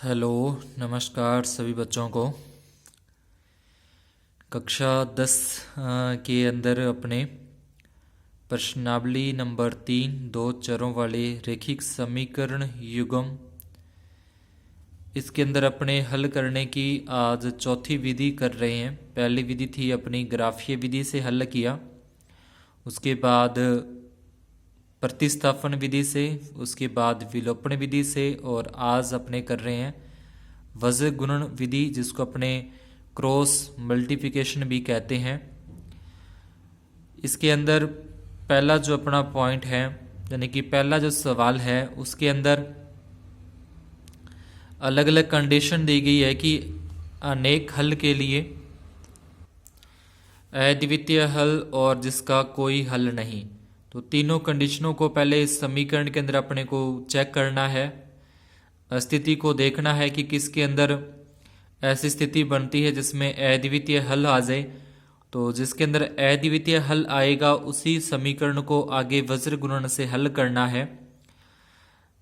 Hello, नमस्कार सभी बच्चों को। कक्षा 10 के अंदर अपने प्रश्नावली नंबर 3 दो चरों वाले रैखिक समीकरण युग्म, इसके अंदर अपने हल करने की आज चौथी विधि कर रहे हैं। पहली विधि थी अपनी ग्राफीय विधि से हल किया, उसके बाद प्रतिस्थापन विधि से, उसके बाद विलोपन विधि से, और आज अपने कर रहे हैं वज्र गुणन विधि, जिसको अपने क्रॉस मल्टीप्लिकेशन भी कहते हैं। इसके अंदर पहला जो अपना पॉइंट है, यानी कि पहला जो सवाल है, उसके अंदर अलग अलग कंडीशन दी गई है कि अनेक हल के लिए अद्वितीय हल और जिसका कोई हल नहीं। तो तीनों कंडीशनों को पहले इस समीकरण के अंदर अपने को चेक करना है, स्थिति को देखना है कि किसके अंदर ऐसी स्थिति बनती है जिसमें अद्वितीय हल आ जाए। तो जिसके अंदर अद्वितीय हल आएगा उसी समीकरण को आगे वज्र गुणन से हल करना है।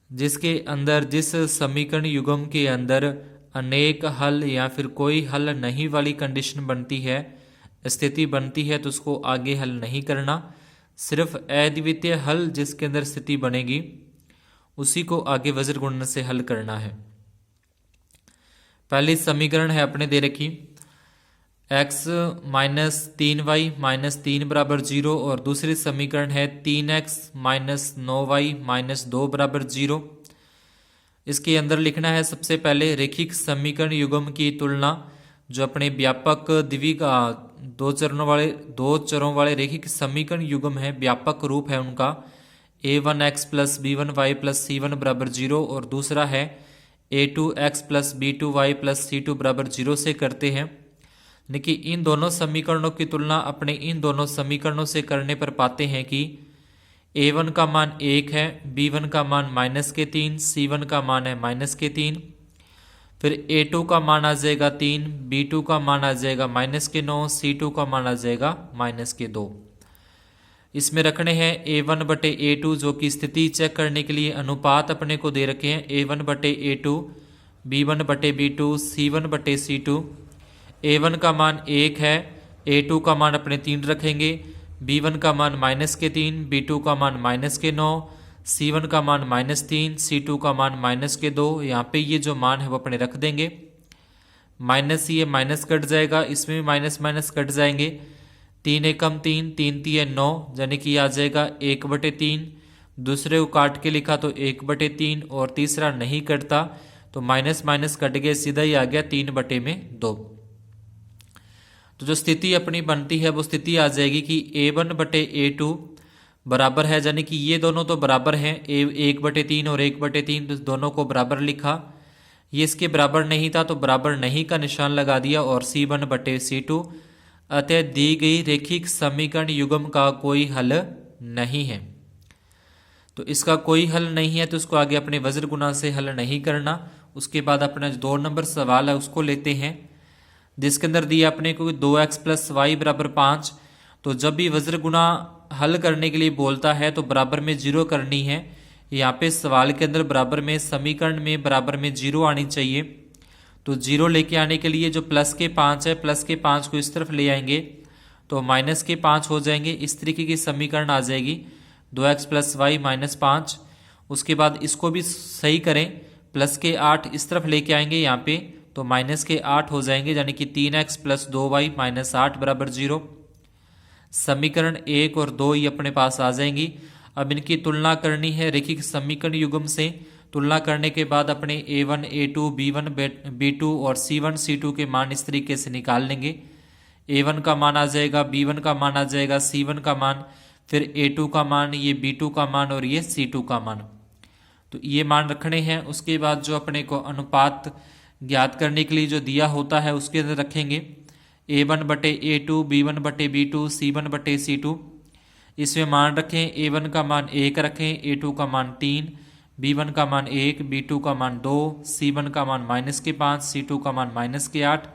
जिसके अंदर जिस समीकरण युग्म के अंदर अनेक हल या फिर कोई हल नहीं वाली कंडीशन बनती है, स्थिति बनती है, तो उसको आगे हल नहीं करना। सिर्फ अद्वितीय हल जिसके अंदर स्थिति बनेगी उसी को आगे वज्र गुणन से हल करना है। पहली समीकरण है अपने दे रखी x माइनस 3y माइनस 3 बराबर 0, और दूसरी समीकरण है 3x माइनस 9y माइनस 2 बराबर 0। इसके अंदर लिखना है सबसे पहले रैखिक समीकरण युग्म की तुलना, जो अपने व्यापक द्विघा दो चरों वाले रैखिक समीकरण युग्म है, व्यापक रूप है उनका a1x plus b1y plus c1 बराबर 0, और दूसरा है a2x plus b2y plus c2 बराबर 0 से करते हैं। यानी इन दोनों समीकरणों की तुलना अपने इन दोनों समीकरणों से करने पर पाते हैं कि a1 का मान 1 है, b1 का मान -3, c1 का मान है -3, फिर a2 का मान आ जाएगा 3, b2 का मान आ जाएगा -9, c2 का मान आ जाएगा -2। इसमें रखने हैं a1 बटे a2, जो कि स्थिति चेक करने के लिए अनुपात अपने को दे रखे हैं a1 बटे a2, b1 बटे b2, c1 बटे c2। a1 का मान 1 है, a2 का मान अपने 3 रखेंगे, b1 का मान -3, b2 का मान -9, c1 का मान -3, c2 का मान -2। यहाँ पे ये जो मान है वो अपने रख देंगे। माइनस ये माइनस कट जाएगा, इसमें भी माइनस माइनस कट जाएंगे। 3 एकम 3, 3 3 9, यानी कि आ जाएगा 1/3। दूसरे को काट के लिखा तो 1/3, और तीसरा नहीं कटता तो माइनस माइनस कट गया, सीधा ही आ गया 3/2। तो जो स्थिति अपनी बनती है वो स्थिति आ जाएगी कि a1 बटे a2 बराबर है, यानी कि ये दोनों तो बराबर हैं, 1/3 और 1/3, तो दोनों को बराबर लिखा। ये इसके बराबर नहीं था तो बराबर नहीं का निशान लगा दिया, और c1 बटे c2। अतः दी गई रैखिक समीकरण युग्म का कोई हल नहीं है। तो इसका कोई हल नहीं है तो इसको आगे अपने वज्र गुणा से हल नहीं करना। उसके बाद अपना 2 नंबर सवाल है उसको लेते हैं, जिसके अंदर दिया अपने को 2x प्लस वाई बराबर 5। तो जब भी वज्र गुणा हल करने के लिए बोलता है तो बराबर में 0 करनी है। यहाँ पे सवाल के अंदर बराबर में समीकरण में बराबर में 0 आनी चाहिए। तो 0 लेके आने के लिए जो प्लस के 5 है, प्लस के 5 को इस तरफ ले आएंगे तो माइनस के 5 हो जाएंगे। इस तरीके की समीकरण आ जाएगी 2x प्लस वाई माइनस 5। उसके बाद इसको भी सही करें, प्लस के 8 इस तरफ लेके आएंगे यहाँ पे तो माइनस के 8 हो जाएंगे, यानी कि 3x प्लस 2y माइनस 8 बराबर 0। समीकरण 1 और 2 ये अपने पास आ जाएंगी। अब इनकी तुलना करनी है रैखिक समीकरण युग्म से। तुलना करने के बाद अपने a1, a2, b1, b2 और c1, c2 के मान इस तरीके से निकाल लेंगे। a1 का मान आ जाएगा, b1 का मान आ जाएगा, c1 का मान, फिर a2 का मान, ये b2 का मान और ये c2 का मान। तो ये मान रखने हैं। उसके बाद जो अपने को अनुपात ज्ञात करने के लिए जो दिया होता है उसके अंदर रखेंगे a1 बटे a2, b1 बटे b2, c1 बटे c2। इसमें मान रखें a1 का मान 1 रखें, a2 का मान 3, b1 का मान 1, b2 का मान 2, c1 का मान -5, c2 का मान -8।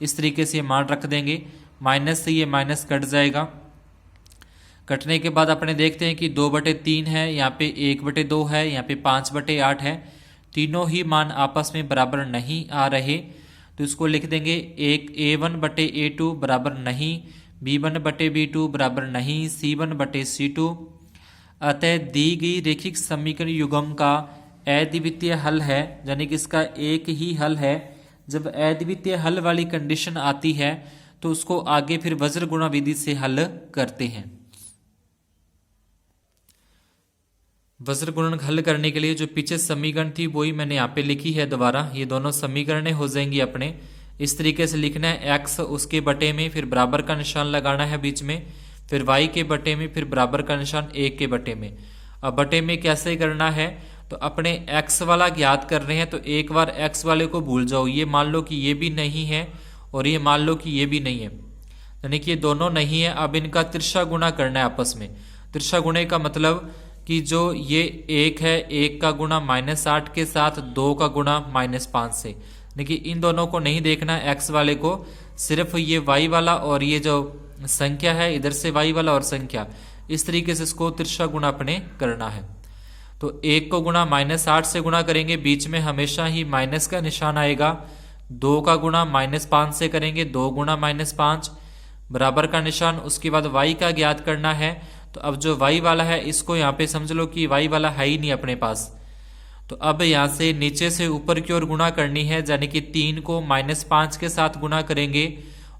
इस तरीके से मान रख देंगे। माइनस से ये माइनस कट जाएगा। कटने के बाद अपने देखते हैं कि 2/3 है, यहाँ पे 1/2 है, यहाँ पे 5/8 है। तीनों ही मान आपस में बराबर नहीं आ रहे, तो इसको लिख देंगे एक a1/a2 बराबर नहीं, b1/b2 बराबर नहीं, c1/c2। अतः दी गई रैखिक समीकरण युग्म का अद्वितीय हल है, यानी कि इसका एक ही हल है। जब अद्वितीय हल वाली कंडीशन आती है तो उसको आगे फिर वज्र गुणा विधि से हल करते हैं। वज्र गुणन हल करने के लिए जो पीछे समीकरण थी वही मैंने यहाँ पे लिखी है दोबारा। ये दोनों समीकरणें हो जाएंगी अपने। इस तरीके से लिखना है, x उसके बटे में, फिर बराबर का निशान लगाना है बीच में, फिर y के बटे में, फिर बराबर का निशान 1 के बटे में। अब बटे में कैसे करना है, तो अपने x वाला ज्ञात कर रहे हैं तो एक बार x वाले को भूल जाओ। ये मान लो कि ये भी नहीं है और ये मान लो कि ये भी नहीं है, यानी कि ये दोनों नहीं है। अब इनका तिरछा गुणा करना है आपस में। तिरछा गुणे का मतलब कि जो ये 1 है, 1 का गुणा -8 के साथ 2 का गुणा -5 से, देखिए इन दोनों को नहीं देखना x वाले को, सिर्फ ये y वाला और ये जो संख्या है इधर से y वाला और संख्या, इस तरीके से इसको तिरछा गुणा अपने करना है। तो 1 को गुणा -8 से गुणा करेंगे, बीच में हमेशा ही माइनस का निशान आएगा। 2 का गुणा -5 से करेंगे, 2 गुणा -5 बराबर का निशान। उसके बाद y का ज्ञात करना है, तो अब जो y वाला है इसको यहाँ पे समझ लो कि y वाला है ही नहीं अपने पास। तो अब यहाँ से नीचे से ऊपर की ओर गुणा करनी है, यानी कि 3 को -5 के साथ गुणा करेंगे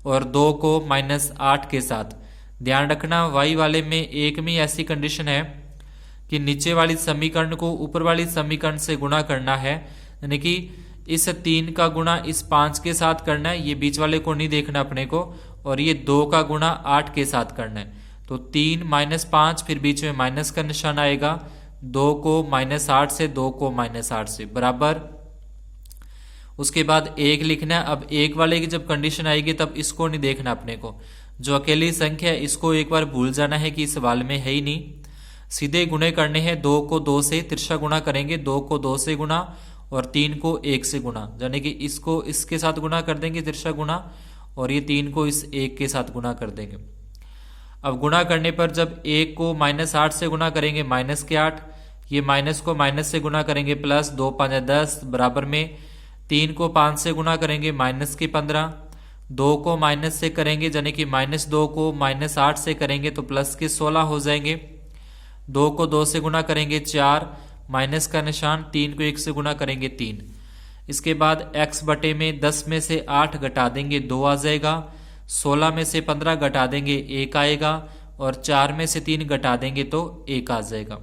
और 2 को -8 के साथ। ध्यान रखना y वाले में एक में ऐसी कंडीशन है कि नीचे वाली समीकरण को ऊपर वाली समीकरण से गुणा करना है, यानी कि इस 3 का गुणा इस 5 के साथ करना है, ये बीच वाले को नहीं देखना अपने को, और ये 2 का गुणा 8 के साथ करना है। तो 3 -5 फिर बीच में माइनस का निशान आएगा, 2 को -8 से, 2 को -8 से बराबर। उसके बाद 1 लिखना है। अब 1 वाले की जब कंडीशन आएगी तब इसको नहीं देखना अपने को, जो अकेली संख्या है इसको एक बार भूल जाना है कि इस सवाल में है ही नहीं। सीधे गुणे करने हैं, 2 को 2 से तिरछा गुणा करेंगे, 2 को 2 से गुणा और 3 को 1 से गुणा, यानी कि इसको इसके साथ गुणा कर देंगे तिरछा गुणा, और ये 3 को इस 1 के साथ गुणा कर देंगे। अब गुणा करने पर जब 1 को -8 से गुणा करेंगे -8, ये माइनस को माइनस से गुणा करेंगे प्लस, 2 5 10 बराबर में। 3 को 5 से गुणा करेंगे -15, 2 को माइनस से करेंगे यानी कि -2 को -8 से करेंगे तो प्लस के 16 हो जाएंगे। 2 को 2 से गुणा करेंगे 4, माइनस का निशान, 3 को 1 से गुणा करेंगे 3। इसके बाद x बटे में 10 में से 8 घटा देंगे 2 आ जाएगा, 16 में से 15 घटा देंगे 1 आएगा, और 4 में से 3 घटा देंगे तो 1 आ जाएगा।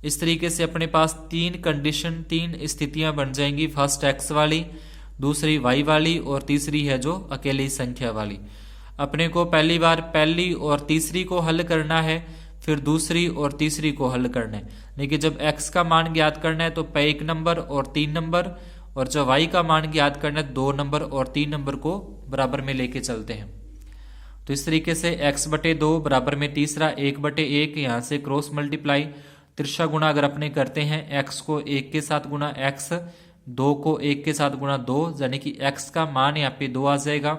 इस तरीके से अपने पास 3 कंडीशन, 3 स्थितियां बन जाएंगी। फर्स्ट x वाली, दूसरी y वाली, और तीसरी है जो अकेली संख्या वाली। अपने को पहली बार पहली और तीसरी को हल करना है, फिर दूसरी और तीसरी को हल करना है। लेकिन जब x का मान ज्ञात करना है तो 1 नंबर और 3 नंबर, और जब y का मान ज्ञात करना है 2 नंबर और 3 नंबर को बराबर में लेके चलते हैं। तो इस तरीके से x बटे 2 बराबर में तीसरा 1 बटे 1, यहाँ से क्रॉस मल्टीप्लाई तिरछा गुणा अगर अपने करते हैं, x को 1 के साथ गुणा x, 2 को 1 के साथ गुणा 2, यानी कि x का मान यहाँ पे 2 आ जाएगा।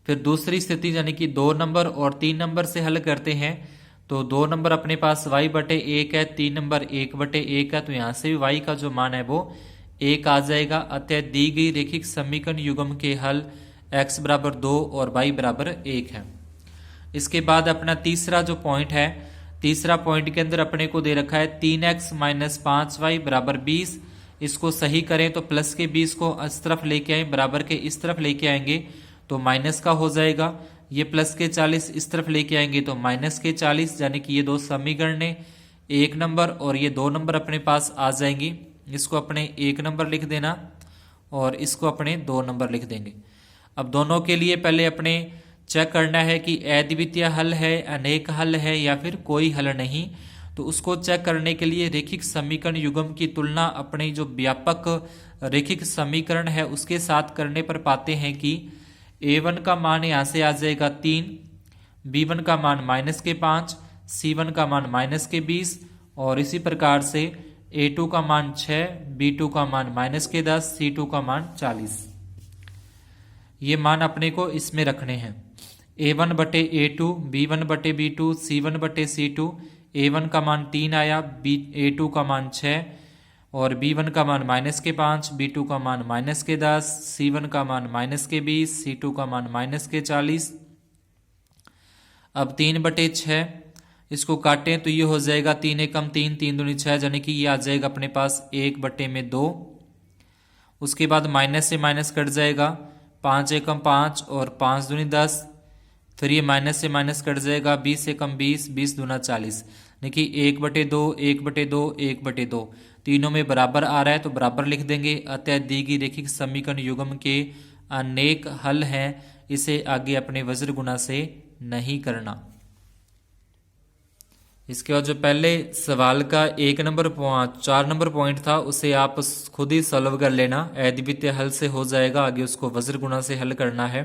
फिर दूसरी स्थिति यानी कि 2 नंबर और 3 नंबर से हल करते हैं, तो 2 नंबर अपने पास y बटे 1 है, 3 नंबर 1 बटे 1 है, तो यहाँ से भी y का जो मान है वो 1 आ जाएगा। अतः दी गई रैखिक समीकरण युग्म के हल x बराबर 2 और y बराबर 1 है। इसके बाद अपना तीसरा जो पॉइंट है, तीसरा पॉइंट के अंदर अपने को दे रखा है 3x माइनस 5y बराबर 20। इसको सही करें तो प्लस के 20 को इस तरफ लेके आए, बराबर के इस तरफ लेके आएंगे तो माइनस का हो जाएगा। ये प्लस के 40 इस तरफ लेके आएंगे तो माइनस के 40, यानी कि ये दो समीकरण ने 1 नंबर और ये 2 नंबर अपने पास आ जाएंगी। इसको अपने 1 नंबर लिख देना और इसको अपने 2 नंबर लिख देंगे। अब दोनों के लिए पहले अपने चेक करना है कि अद्वितीय हल है, अनेक हल है या फिर कोई हल नहीं। तो उसको चेक करने के लिए रैखिक समीकरण युग्म की तुलना अपने जो व्यापक रैखिक समीकरण है उसके साथ करने पर पाते हैं कि a1 का मान यहाँ से आ जाएगा 3, b1 का मान -5, c1 का मान -20, और इसी प्रकार से a2 का मान 6, b2 का मान -10, c2 का मान 40। ये मान अपने को इसमें रखने हैं। a1 बटे a2, b1 बटे b2, c1 बटे c2। a1 का मान 3 आया, a2 का मान 6, और B1 का मान -5, B2 का मान -10, C1 का मान -20, C2 का मान -40। अब 3/6 इसको काटें तो ये हो जाएगा 3 एकम 3, 3 दूनी 6, यानी कि ये आ जाएगा अपने पास 1/2। उसके बाद माइनस से माइनस कट जाएगा, 5 एकम 5 और 5 दूनी 10। फिर ये माइनस से माइनस कट जाएगा, 20 एकम 20, 20 दूना 40। देखिए 1/2, 1/2, 1/2 तीनों में बराबर आ रहा है तो बराबर लिख देंगे। अतः दी गई रैखिक समीकरण युग्म के अनेक हल हैं, इसे आगे अपने वज्र गुणा से नहीं करना। इसके बाद जो पहले सवाल का 4 नंबर पॉइंट था उसे आप खुद ही सॉल्व कर लेना, अद्वितीय हल से हो जाएगा, आगे उसको वज्र गुणा से हल करना है।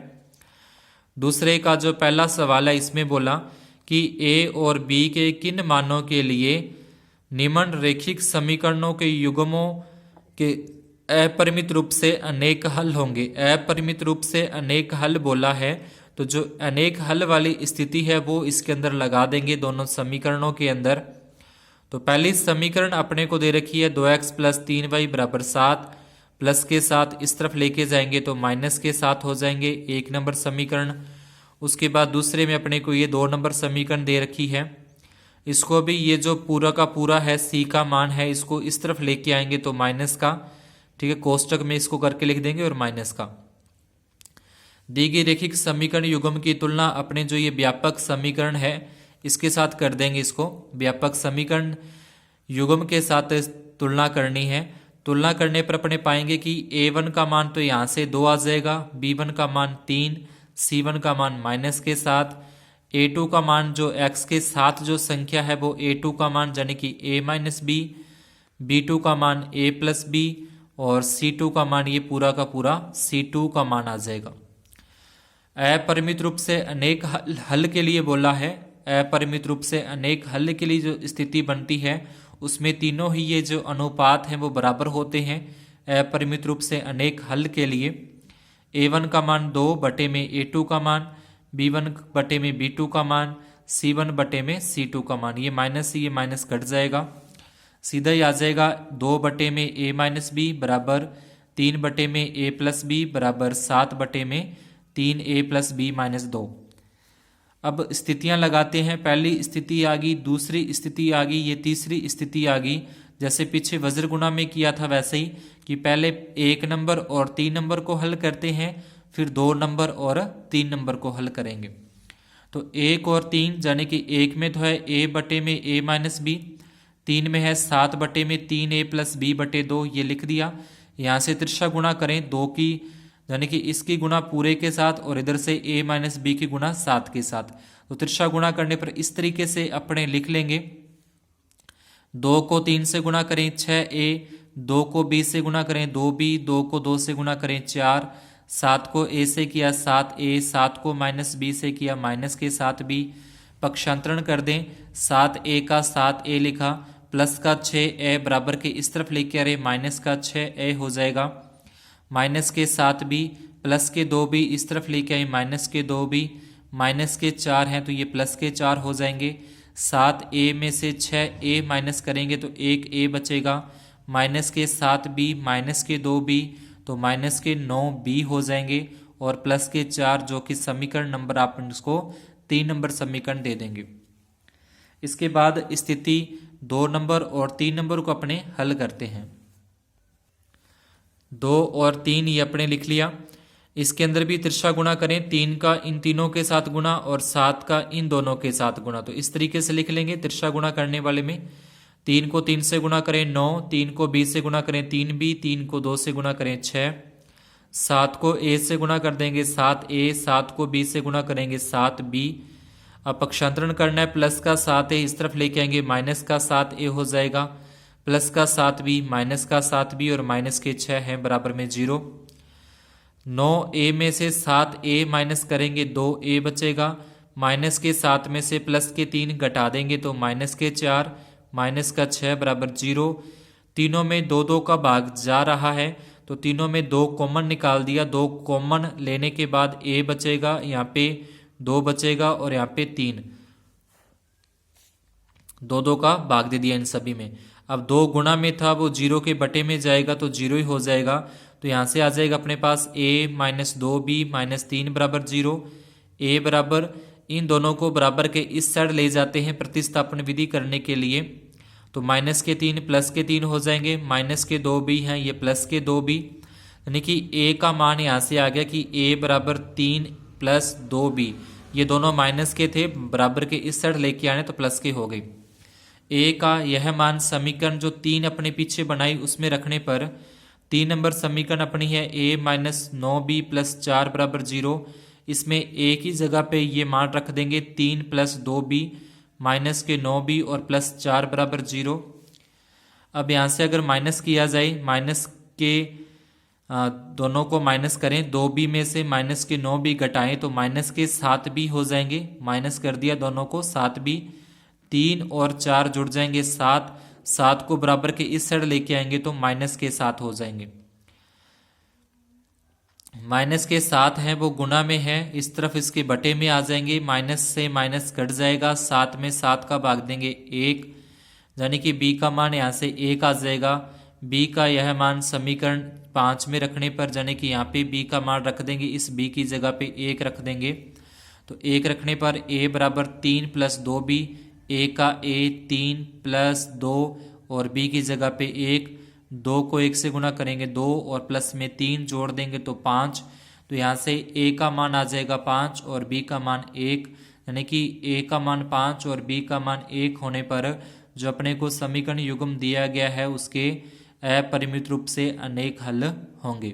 दूसरे का जो पहला सवाल है इसमें बोला कि ए और बी के किन मानों के लिए निम्न रैखिक समीकरणों के युग्मों के अपरिमित रूप से अनेक हल होंगे। अपरिमित रूप से अनेक हल बोला है तो जो अनेक हल वाली स्थिति है वो इसके अंदर लगा देंगे दोनों समीकरणों के अंदर। तो पहली समीकरण अपने को दे रखी है 2x + 3y = 7, प्लस के साथ इस तरफ लेके जाएंगे तो माइनस के साथ हो जाएंगे, 1 नंबर समीकरण। उसके बाद दूसरे में अपने को ये 2 नंबर समीकरण दे रखी है, इसको भी ये जो पूरा का पूरा है c का मान है इसको इस तरफ लेके आएंगे तो माइनस का, ठीक है, कोष्टक में इसको करके लिख देंगे और माइनस का। दी गई रैखिक समीकरण युग्म की तुलना अपने जो ये व्यापक समीकरण है इसके साथ कर देंगे। इसको व्यापक समीकरण युग्म के साथ तुलना करनी है। तुलना करने पर अपने पाएंगे कि a1 का मान तो यहाँ से 2 आ जाएगा, b1 का मान 3, c1 का मान माइनस के साथ, a2 का मान जो x के साथ जो संख्या है वो a2 का मान यानी कि a - b, b2 का मान a + b और c2 का मान ये पूरा का पूरा c2 का मान आ जाएगा। अपरिमित रूप से अनेक हल के लिए बोला है, अपरिमित रूप से अनेक हल के लिए जो स्थिति बनती है उसमें तीनों ही ये जो अनुपात हैं वो बराबर होते हैं। अपरिमित रूप से अनेक हल के लिए a1 का मान 2/a2 का मान, b1/b2 का मान, c1/में c2 का मान। ये माइनस से ये माइनस कट जाएगा, सीधा ही आ जाएगा 2/a - b = 3/a + b = 7/3a + b - 2। अब स्थितियां लगाते हैं, पहली स्थिति आ गई, दूसरी स्थिति आ गई, ये तीसरी स्थिति आ गई। जैसे पीछे वज्र गुणा में किया था वैसे ही कि पहले 1 नंबर और 3 नंबर को हल करते हैं, फिर 2 नंबर और 3 नंबर को हल करेंगे। तो 1 और 3 यानी कि 1 में तो है a/a - b, 3 में है 7/3a + b/2, ये लिख दिया। यहाँ से तिरछा गुणा करें 2 की, यानी कि इसकी गुणा पूरे के साथ और इधर से a - b की गुणा 7 के साथ। तो तिरछा गुणा करने पर इस तरीके से अपने लिख लेंगे, 2 को 3 से गुणा करें 6a, 2 को b से गुणा करें 2b, 2 को 2 से गुणा करें 4, 7 को a से किया 7a, 7 को -b से किया -7b। पक्षांतरण कर दें, 7a का 7a लिखा, प्लस का 6a बराबर के इस तरफ लेके आ रहे, माइनस का 6a हो जाएगा, माइनस के 7b, प्लस के 2b इस तरफ लेके आए, माइनस के 2b, माइनस के 4 हैं तो ये प्लस के 4 हो जाएंगे। 7a में से 6a माइनस करेंगे तो 1a बचेगा, माइनस के 7b, माइनस के 2b तो माइनस के 9b हो जाएंगे, और प्लस के 4 जो कि समीकरण नंबर आप इसको 3 नंबर समीकरण दे देंगे। इसके बाद स्थिति 2 नंबर और 3 नंबर को अपने हल करते हैं। 2 और 3 ये अपने लिख लिया, इसके अंदर भी तिरछा गुणा करें, 3 का इन तीनों के साथ गुणा और 7 का इन दोनों के साथ गुणा। तो इस तरीके से लिख लेंगे तिरछा गुणा करने वाले में, 3 को 3 से गुणा करें 9, 3 को b से गुणा करें 3b, 3 को 2 से गुणा करें 6, 7 को a से गुणा कर देंगे 7a, 7 को b से गुणा करेंगे 7b। अब पक्षांतरण करना है, प्लस का 7a इस तरफ लेके आएंगे, माइनस का 7a हो जाएगा, प्लस का 7b, माइनस का 7b और माइनस के 6 हैं बराबर में 0। 9a में से 7a माइनस करेंगे 2a बचेगा, माइनस के 7 में से प्लस के 3 घटा देंगे तो माइनस के 4, माइनस का 6 बराबर 0। तीनों में 2 का भाग जा रहा है तो तीनों में 2 कॉमन निकाल दिया, 2 कॉमन लेने के बाद a बचेगा, यहाँ पे 2 बचेगा और यहाँ पे 3, 2 का भाग दे दिया इन सभी में। अब 2 गुणा में था वो 0 के बटे में जाएगा तो 0 ही हो जाएगा। तो यहाँ से आ जाएगा अपने पास a माइनस 2b माइनस 3 बराबर 0। a बराबर, इन दोनों को बराबर के इस साइड ले जाते हैं प्रतिस्थापन विधि करने के लिए, तो माइनस के 3 प्लस के 3 हो जाएंगे, माइनस के 2b हैं ये प्लस के 2b, यानी कि a का मान यहाँ से आ गया कि a बराबर 3 प्लस 2b, ये दोनों माइनस के थे, बराबर के इस साइड लेके आने तो प्लस के हो गए। a का यह मान समीकरण जो 3 अपने पीछे बनाई उसमें रखने पर 3 नंबर समीकरण अपनी है a माइनस 9b प्लस 4 बराबर 0। इसमें a की जगह पे ये मान रख देंगे 3 प्लस 2b माइनस के 9b और प्लस 4 बराबर 0। अब यहाँ से अगर माइनस किया जाए, माइनस के दोनों को माइनस करें, 2b में से माइनस के 9b घटाएं तो माइनस के 7b हो जाएंगे, माइनस कर दिया दोनों को 7b, 3 और 4 जुड़ जाएंगे 7, 7 को बराबर के इस साइड लेके आएंगे तो माइनस के 7 हो जाएंगे। माइनस के 7 हैं वो गुना में है, इस तरफ इसके बटे में आ जाएंगे, माइनस से माइनस कट जाएगा, 7 में 7 का भाग देंगे 1, यानी कि b का मान यहाँ से 1 आ जाएगा। b का यह मान समीकरण 5 में रखने पर, यानी कि यहाँ पे b का मान रख देंगे, इस b की जगह पे 1 रख देंगे, तो 1 रखने पर a बराबर 3 प्लस 2b, a का a 3 प्लस 2 और b की जगह पे 1, 2 को 1 से गुना करेंगे 2 और प्लस में 3 जोड़ देंगे तो 5, तो यहाँ से a का मान आ जाएगा 5 और b का मान 1, यानी कि a का मान 5 और b का मान 1 होने पर जो अपने को समीकरण युग्म दिया गया है उसके अपरिमित रूप से अनेक हल होंगे।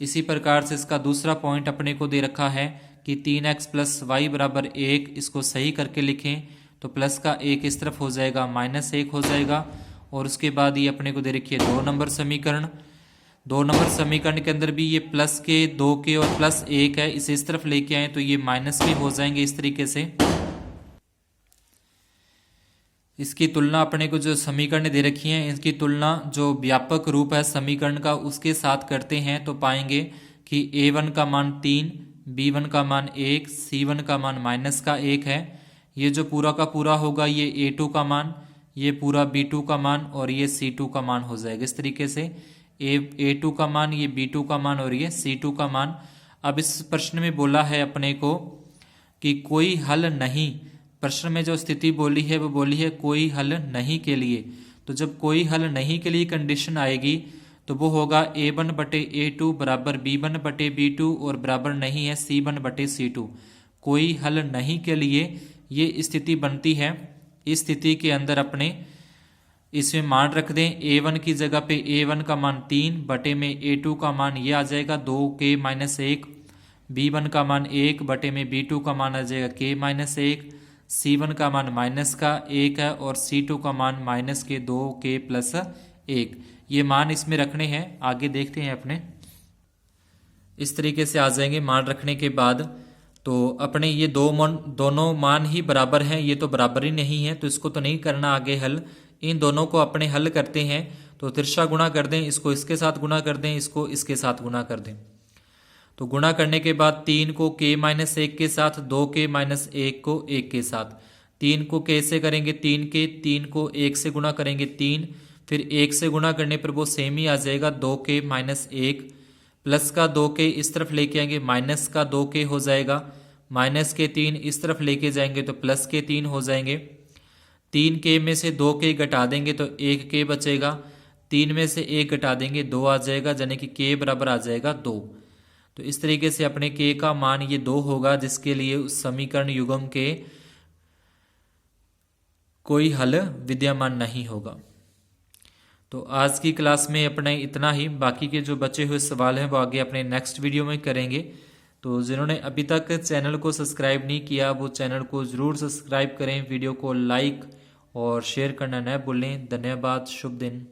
इसी प्रकार से इसका दूसरा पॉइंट अपने को दे रखा है कि 3x प्लस वाई बराबर 1, इसको सही करके लिखें तो प्लस का 1 इस तरफ हो जाएगा, माइनस 1 हो जाएगा। और उसके बाद ये अपने को दे रखिए 2 नंबर समीकरण, 2 नंबर समीकरण के अंदर भी ये प्लस के 2 के और प्लस 1 है, इसे इस तरफ लेके आए तो ये माइनस के हो जाएंगे इस तरीके से। इसकी तुलना अपने को जो समीकरण दे रखी है इसकी तुलना जो व्यापक रूप है समीकरण का उसके साथ करते हैं तो पाएंगे कि a1 का मान 3, b1 का मान 1, c1 का मान माइनस का 1 है। ये जो पूरा का पूरा होगा ये a2 का मान, ये पूरा b2 का मान और ये c2 का मान हो जाएगा इस तरीके से, a2 का मान, ये b2 का मान और ये c2 का मान। अब इस प्रश्न में बोला है अपने को कि कोई हल नहीं, प्रश्न में जो स्थिति बोली है वो बोली है कोई हल नहीं के लिए, तो जब कोई हल नहीं के लिए कंडीशन आएगी तो वो होगा a1 बटे a2 बराबर b1 बटे b2 और बराबर नहीं है c1 बटे c2। कोई हल नहीं के लिए ये स्थिति बनती है। इस स्थिति के अंदर अपने इसमें मान रख दें, a1 की जगह पे a1 का मान 3 बटे में a2 का मान ये आ जाएगा 2 k माइनस 1, b1 का मान 1 बटे में b2 का मान आ जाएगा k माइनस 1, c1 का मान माइनस का 1 है और c2 का मान माइनस के 2 k प्लस 1। ये मान इसमें रखने हैं, आगे देखते हैं अपने। इस तरीके से आ जाएंगे मान रखने के बाद। तो अपने ये दोनों मान ही बराबर हैं, ये तो बराबर ही नहीं है तो इसको तो नहीं करना आगे हल। इन दोनों को अपने हल करते हैं तो तिरछा गुणा कर दें, इसको इसके साथ गुणा कर दें, इसको इसके साथ गुणा कर दें। तो गुणा करने के बाद 3 को k माइनस 1 के साथ, 2k माइनस 1 को 1 के साथ, 3 को k से करेंगे 3k, 3 को 1 से गुणा करेंगे 3, फिर 1 से गुणा करने पर वो सेम ही आ जाएगा 2k माइनस 1, प्लस का 2k इस तरफ लेके आएंगे माइनस का 2k हो जाएगा, माइनस के 3 इस तरफ लेके जाएंगे तो प्लस के 3 हो जाएंगे। 3k में से 2k घटा देंगे तो 1k बचेगा, 3 में से 1 घटा देंगे 2 आ जाएगा, यानी कि k बराबर आ जाएगा 2। तो इस तरीके से अपने k का मान ये 2 होगा, जिसके लिए उस समीकरण युग्म के कोई हल विद्यमान नहीं होगा। तो आज की क्लास में अपने इतना ही, बाकी के जो बचे हुए सवाल हैं वो आगे अपने नेक्स्ट वीडियो में करेंगे। तो जिन्होंने अभी तक चैनल को सब्सक्राइब नहीं किया वो चैनल को ज़रूर सब्सक्राइब करें, वीडियो को लाइक और शेयर करना न भूलें। धन्यवाद, शुभ दिन।